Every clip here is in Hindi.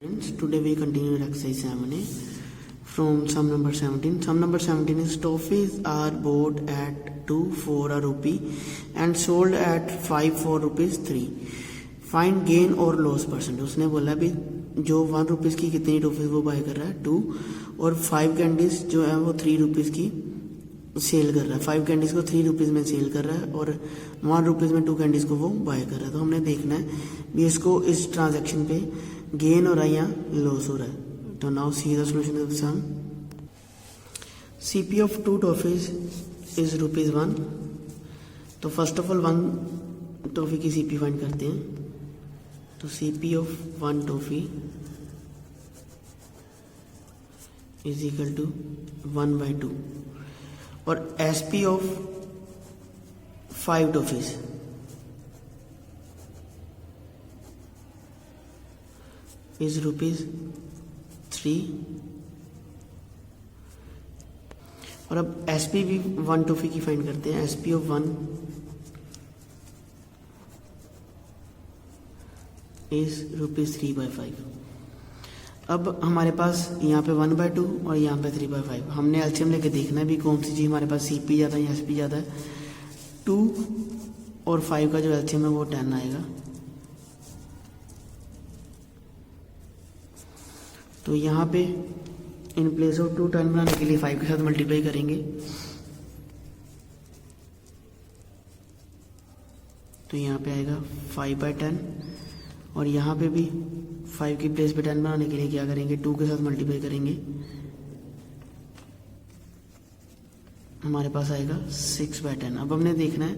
Friends, today we continue with exercise 7a from sum number 17. Sum number 17 is toffees are bought at 2 for a rupee and sold at 5 for rupees 3. Find gain और लॉस परसेंट. उसने बोला भी जो 1 रुपीज़ की कितनी टॉफीज वो बाय कर रहा है 2 और 5 कैंडीज जो है वो 3 रुपीज़ की सेल कर रहा है. 5 कैंडीज को 3 रुपीज़ में सेल कर रहा है और 1 रुपीज़ में 2 कैंडीज को वो बाय कर रहा है. तो हमने देखना है भी इसको इस ट्रांजेक्शन पे गेन हो रहा है या लॉस हो रहा है. तो now see the solution of the sum. CP of 2 toffees is ₹1. तो फर्स्ट ऑफ ऑल 1 टॉफी की सीपी फाइंड करते हैं. तो CP of 1 toffee is equal to 1/2 और एसपी ऑफ 5 टॉफीज इज ₹3. और अब एसपी भी 1 टॉफी की फाइंड करते हैं. SP of 1 is ₹3/5. अब हमारे पास यहाँ पे 1/2 और यहाँ पे 3/5. हमने एलसीएम लेके देखना है भी कौन सी चीज़ हमारे पास सीपी ज़्यादा है या एसपी ज़्यादा है. 2 और 5 का जो एलसीएम है वो 10 आएगा. तो यहाँ पे इन प्लेस ऑफ 2 10 बनाने के लिए 5 के साथ मल्टीप्लाई करेंगे. तो यहाँ पे आएगा 5/10 और यहाँ पे भी 5 की प्लेस पे 10 बनाने के लिए क्या करेंगे 2 के साथ मल्टीप्लाई करेंगे. हमारे पास आएगा 6/10. अब हमने देखना है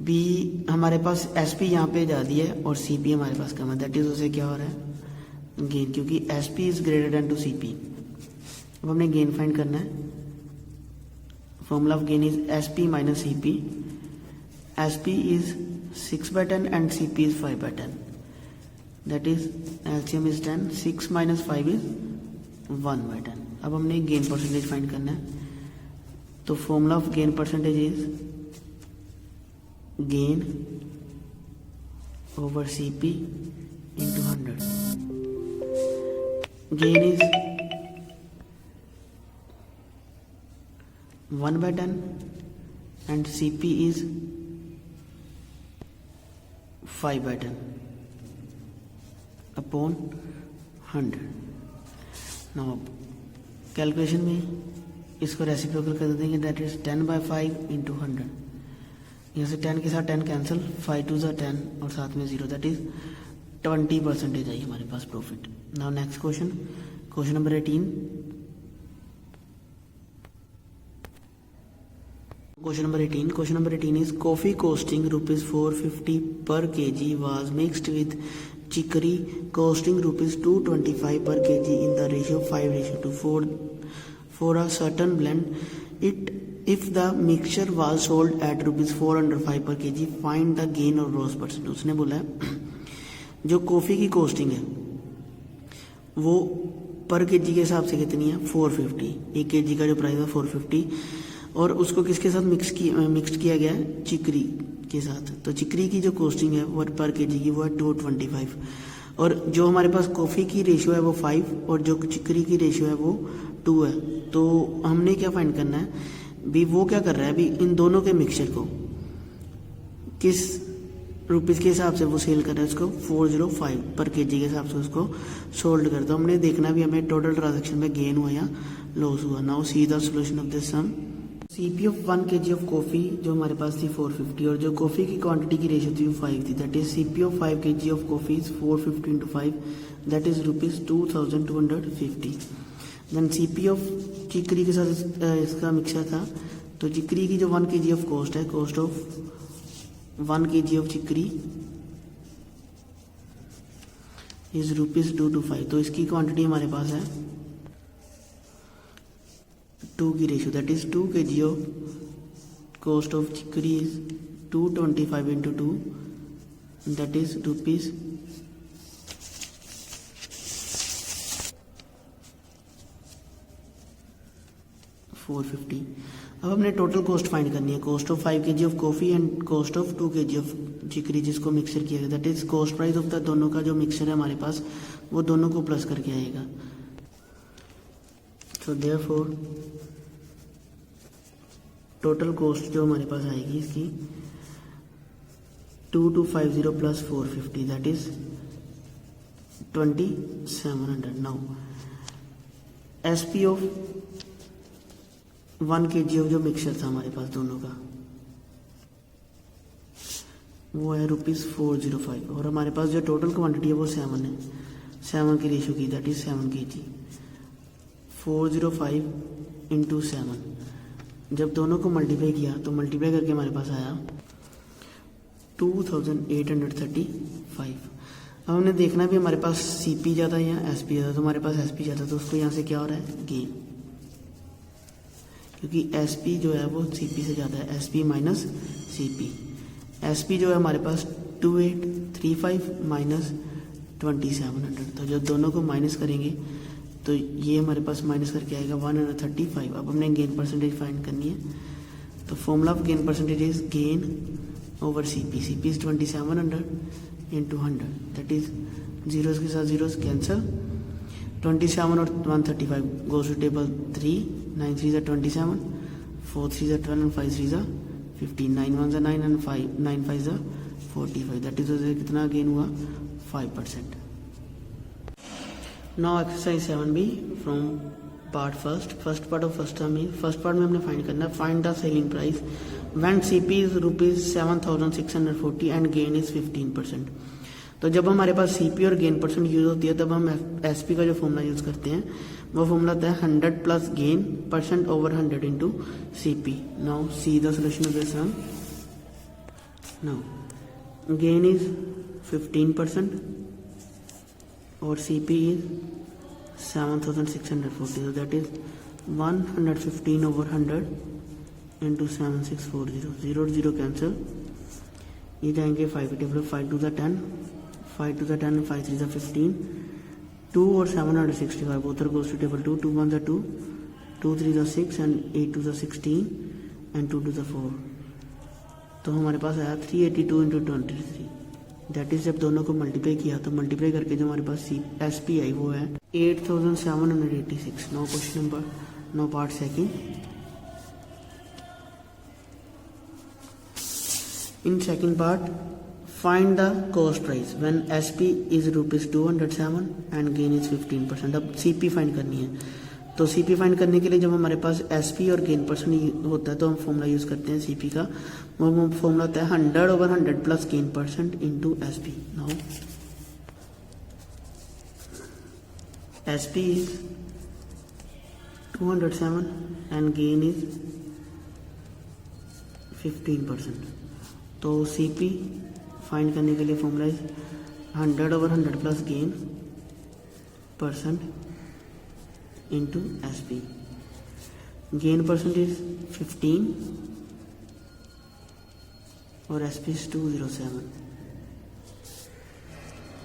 बी हमारे पास एस पी यहाँ पे ज़्यादा है और सी पी हमारे पास कम है. दैट इज उसे क्या हो रहा है गेन, क्योंकि S P is greater than to C P. अब हमने गेन फाइंड करना है. Formula of gain is S P minus C P. S P is 6/10 and C P is 5/10. That is LCM is 10. 6 minus 5 is 1/10. अब हमने गेन परसेंटेज फाइंड करना है. तो formula of gain percentage is gain over C P into 100. Gain is 1/10 and CP is 5/10 upon 100. Now calculation में इसको रेसिप्रोकल कर देंगे. That is 10/5 into 100. यहाँ से 10 के साथ 10 कैंसिल. 5 2 10 और साथ में 0. दैट इज 20% आई हमारे पास profit. Now next question, question number 18. Question number 18 is coffee costing ₹450 per kg was mixed with chicory costing ₹225 per kg in the ratio 5:2 for a certain blend. If the mixture was sold at ₹405 per kg, find the gain or loss percent. उसने बोला है जो कॉफ़ी की कॉस्टिंग है वो पर केजी के हिसाब से कितनी है 450. 1 केजी का जो प्राइस है 450 और उसको किसके साथ मिक्स्ड किया गया है चिकरी के साथ. तो चिकरी की जो कॉस्टिंग है वो पर केजी की वो है 225 और जो हमारे पास कॉफ़ी की रेशियो है वो 5 और जो चिकरी की रेशियो है वो 2 है. तो हमने क्या फाइंड करना है भी वो क्या कर रहा है अभी इन दोनों के मिक्सचर को किस रुपीज़ के हिसाब से वो सेल कर रहा है. उसको 405 पर केजी के हिसाब से उसको सोल्ड कर दो. हमने देखना भी हमें टोटल ट्रांजेक्शन में गेन हुआ या लॉस हुआ. Now see the solution of this sum. CP of 1 kg of coffee जो हमारे पास थी 450 और जो कॉफ़ी की क्वांटिटी की रेशियो थी वो 5 थी. That is CP of 5 kg of coffee is 450 into 5. That is ₹2250. Then CP of chicory के साथ इसका मिक्सर था. तो चिकरी की जो 1 kg ऑफ कॉस्ट है, cost of 1 kg of chicory is ₹225. तो इसकी क्वांटिटी हमारे पास है 2 की ratio. That is 2 kg of cost of chicory is 225 into 2. That is 450। अब हमने टोटल कॉस्ट फाइंड करनी है, cost of 5 kg of coffee and cost of 2 kg of chicory जिसको मिक्सर किया गया, that is cost price of the दोनों का जो मिक्सर है हमारे पास वो दोनों को प्लस करके आएगा। सो देयरफॉर टोटल कॉस्ट जो हमारे पास आएगी इसकी 2250 plus 450 that is 2700। Now SP of 1 kg of जो मिक्सचर था हमारे पास दोनों का वो है ₹405 और हमारे पास जो टोटल क्वांटिटी है वो 7 है, 7 की रेशियो की दैट इज 7 kg। 405 इंटू 7 जब दोनों को मल्टीप्लाई किया तो मल्टीप्लाई करके हमारे पास आया 2835। अब हमने देखना भी हमारे पास सीपी ज़्यादा है या एसपी ज़्यादा, तो हमारे पास एसपी ज़्यादा, तो उसको यहाँ से क्या हो रहा है गेन, क्योंकि एसपी जो है वो सीपी से ज़्यादा है, एसपी माइनस सीपी। एसपी जो है हमारे पास 2835 माइनस 2700, तो जब दोनों को माइनस करेंगे तो ये हमारे पास माइनस करके आएगा 135। अब हमने गेन परसेंटेज फाइंड करनी है, तो formula of gain percentage is gain over CP. CP is 2700 into 100 that is zeros के साथ जीरोस कैंसल, 27 और 135 गोज टू टेबल 3, 9 3 ज़ा 27, 4 3 ज़ा 12 and 5 3 ज़ा 15, 9 1 ज़ा 9 and 9 5 ज़ा 45 दैट इज कितना गेन हुआ 5%। Now exercise 7B from part first part of first term में हमने फाइंड करना है find the selling price when CP is ₹7,640 and gain is 15%। तो जब हमारे पास सीपी और गेन परसेंट यूज होती है तब हम एसपी का जो फॉर्मूला यूज करते हैं वो फॉर्मूला होता है 100 plus gain percent over 100 into CP. Now see the solution of this one. Now gain is 15% और CP is 7,640, so that is 115 over 100 into 7640, 0 0 cancel, ये जाएंगे 5 table 5 to the 10, 5 to the 10 and 5 3 the 15, 2 और 765 both are goes to table 2, 2 1 the 2, 2 3 the 6 and 8 to the 16 and 2 to the 4, तो हमारे पास आया 382 into 23 दैट इज जब दोनों को मल्टीप्लाई किया तो मल्टीप्लाई करके जो हमारे पास एस पी आई वो है 8786। No question number no part second. In second part find the cost price when S P is ₹207 and gain is 15%। अब सी पी फाइंड करनी है, तो सी पी फाइंड करने के लिए जब हमारे पास एस पी और गेन परसेंट होता है तो हम फॉर्मूला यूज करते हैं सी पी का, वो फॉर्मूला होता है 100 over 100 plus gain percent into S P. Now S P is 207 and gain is 15%, तो सी पी फाइंड करने के लिए formula is 100 over 100 plus gain percent into S P. Gain percent is 15 और एस पी इज 207,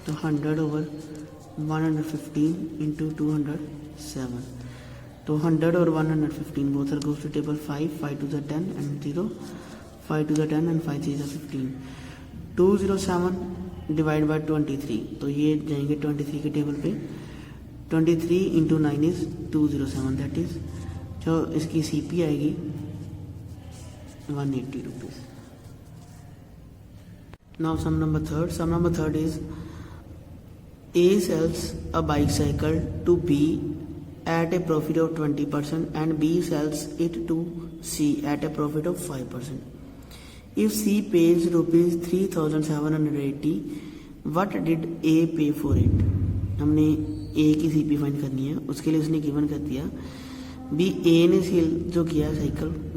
तो 100 over 115 इंटू 207, तो 100 और 115 both are goes to table 5 5 to the 10 and 0, 5 to the 10 and 5 3 15, 207 divide by 23, तो ये जाएंगे 23 के टेबल पे, 23 इंटू 9 इज 207 दैट इज जो इसकी सी पी आएगी 180 rupees. Now sum number third is A sells a bicycle to B at a profit of 20% and B sells it to C at a profit of 5%. If C pays ₹3,780, what did A pay for it? हमने A की CP फाइंड करनी है, उसके लिए उसने गिवन कर दिया B A ने सेल जो किया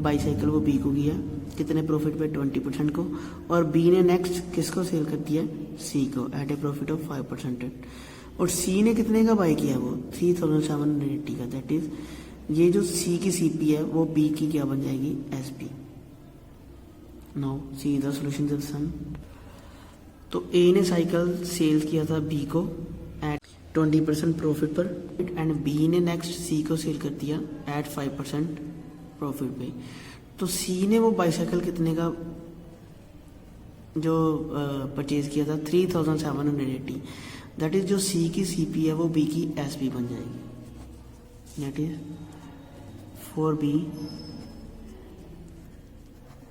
बाईसाइकिल वो B को किया कितने प्रॉफिट पे 20% को, और B ने नेक्स्ट किसको सेल कर दिया C को एट ए प्रॉफिट ऑफ 5%, और C ने कितने का बाई किया वो 3,780 का, दैट इज ये जो C की CP है वो B की क्या बन जाएगी SP। Now see the solution of sum. तो A ने साइकिल सेल किया था B को एट 20% प्रॉफिट पर एंड B ने नेक्स्ट C को सेल कर दिया एट 5% प्रॉफिट पे। तो सी ने वो बाईसाइकिल कितने का जो परचेज किया था 3780, दैट इज जो सी की सीपी है वो बी की एसपी बन जाएगी। That is for B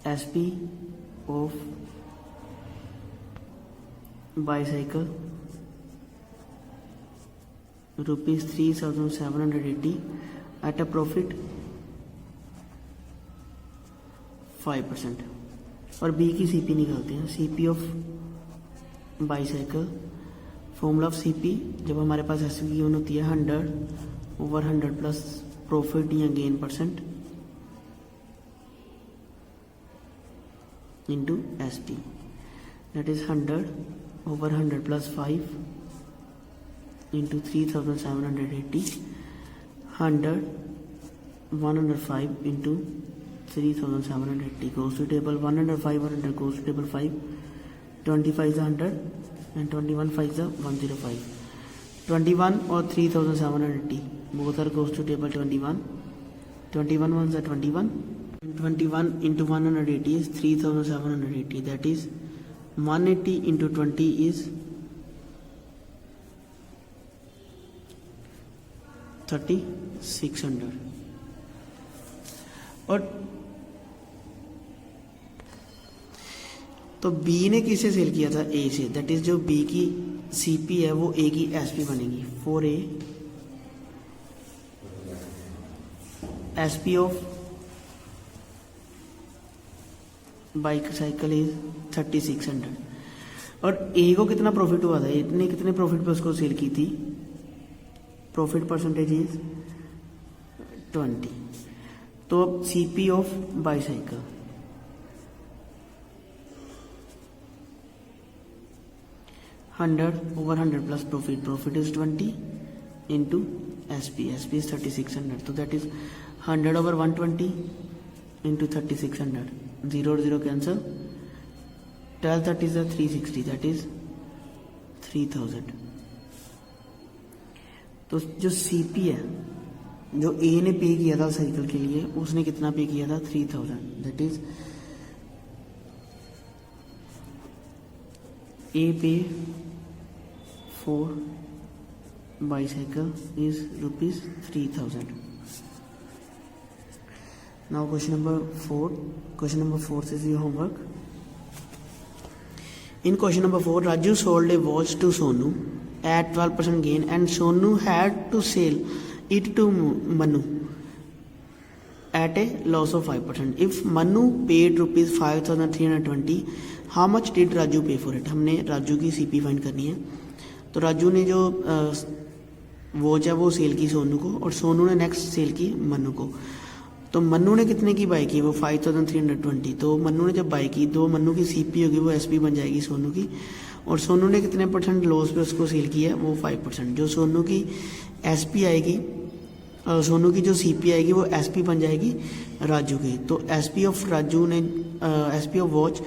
SP of bicycle ₹3780 at a profit 5%। और बी की सीपी निकालते हैं। CP of bicycle, formula of CP जब हमारे पास एसपी की यूनिट होती है 100/100 प्लस प्रॉफिट या gain percent into SP, that is 100/100 plus 5 into 3780, 105 into 3780 goes to table 105, 100 goes to table 5, 25 is 100 and 21 5 is 105, 21 or 3780 both are goes to table 21, 21 ones are 21, 21 into 180 is 3780, that is 180 into 20 is 3600। और तो बी ने किसे सेल किया था ए से, दैट इज जो बी की सीपी है वो ए की एसपी बनेगी। For a SP of bike cycle is 3600। और ए को कितना प्रॉफिट हुआ था, ए ने कितने प्रॉफिट पे उसको सेल की थी, प्रॉफिट परसेंटेज इज 20। तो अब CP of bicycle 100/100 plus profit is 20 into SP is 3600, तो दैट इज 100/120 इंटू 3600, 0 और 0 कैंसल, 12 30 is 360, दैट इज 3000। तो जो सीपी है जो ए ने पे किया था साइकिल के लिए, उसने कितना पे किया था 3000, दैट इज ए पे for bicycle is ₹3000। Now question number 4 says your homework. In question number 4, Raju sold a watch to Sonu at 12% gain and Sonu had to sell it to Manu at a loss of 5%. If Manu paid ₹5320, how much did Raju pay for it? हमने राजू की सीपी फाइंड करनी है। तो राजू ने जो वॉच है वो सेल की सोनू को और सोनू ने नेक्स्ट सेल की मनु को। तो मन्नू ने कितने की बाई की, वो 5320। तो मन्नू ने जब बाई की तो मन्नू की सीपी होगी वो एसपी बन जाएगी सोनू की, और सोनू ने कितने परसेंट लॉस पे उसको सेल किया है, वो 5%। जो सोनू की एसपी आएगी, सोनू की जो सीपी आएगी वो एसपी बन जाएगी राजू की। तो एसपी ऑफ राजू ने एसपी ऑफ वॉच